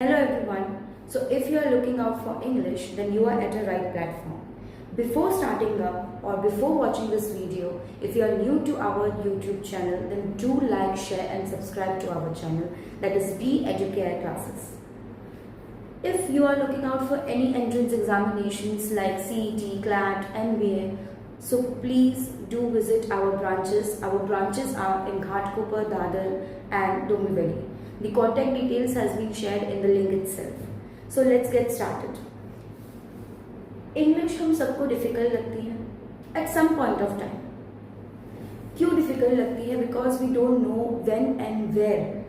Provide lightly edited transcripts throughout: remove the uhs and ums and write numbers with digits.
Hello everyone. So if you are looking out for English, then you are at a right platform. Before starting up or before watching this video, if you are new to our YouTube channel, then do like, share and subscribe to our channel, that is beducare classes. If you are looking out for any entrance examinations like CET, CLAT, MBA, so please do visit our branches. Our branches are in Ghatkopar, Dadar and Dombivli. The contact details has been shared in the link itself. So let's get started. English हम सबको difficult लगती है at some point of time. क्यों difficult लगती है? Because we don't know when and where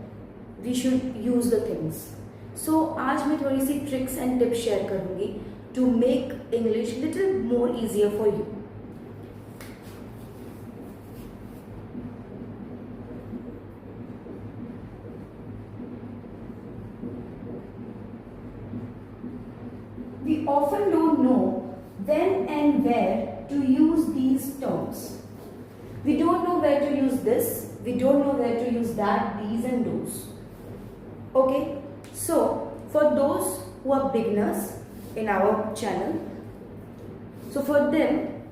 we should use the things. So आज मैं थोड़ी सी tricks and tips share करूँगी to make English little more easier for you. We often don't know when and where to use these terms. We don't know where to use this, we don't know where to use that, these and those. Okay, so for those who are beginners in our channel, so for them,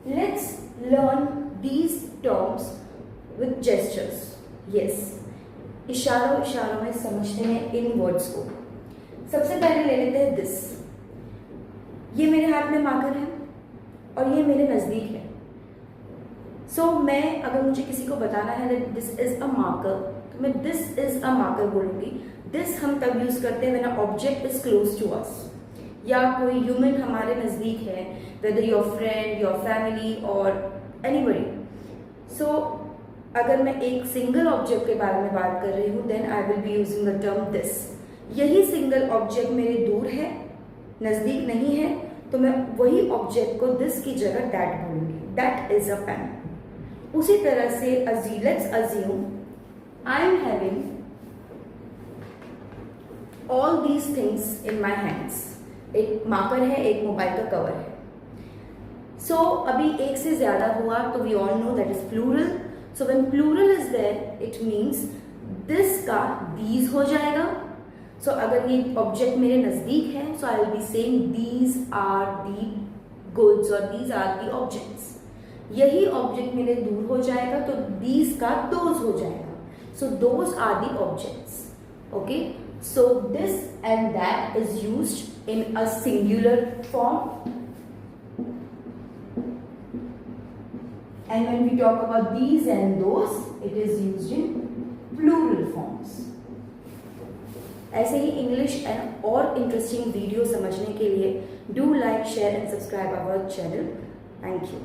let's learn these terms with gestures. Yes, इशारों इशारों में समझते हैं इन words को. सबसे पहले ले लेते हैं this. ये मेरे हाथ में मार्कर है और ये मेरे नज़दीक है. सो मैं अगर मुझे किसी को बताना है that this is a marker, तो मैं this is a marker बोलूँगी. this हम तब यूज़ करते हैं when an object is close to us, या कोई ह्यूमन हमारे नज़दीक है, whether your friend, your family or anybody. सो अगर मैं एक सिंगल ऑब्जेक्ट के बारे में बात कर रही हूँ then I will be using the term this. यही सिंगल ऑब्जेक्ट मेरे दूर है, नज़दीक नहीं है, तो मैं वही ऑब्जेक्ट को दिस की जगह दैट बोलूंगी. That is a pen. उसी तरह से let's assume I am having all these things in my hands. एक मार्कर है, एक मोबाइल का कवर है. सो अभी एक से ज्यादा हुआ तो we all know that is plural. So when plural is there it means this का दीज हो जाएगा. सो अगर ये ऑब्जेक्ट मेरे नज़दीक है, so I will be saying these are the goods और दीज आर दी ऑब्जेक्ट्स. यही ऑब्जेक्ट मेरे दूर हो जाएगा तो दीज का दोज हो जाएगा. So those are the objects. Okay, so this and that is used in a singular form, and when we talk about these and those, it is used in plural forms. ऐसे ही English and और interesting video समझने के लिए do like, share and subscribe our channel. Thank you.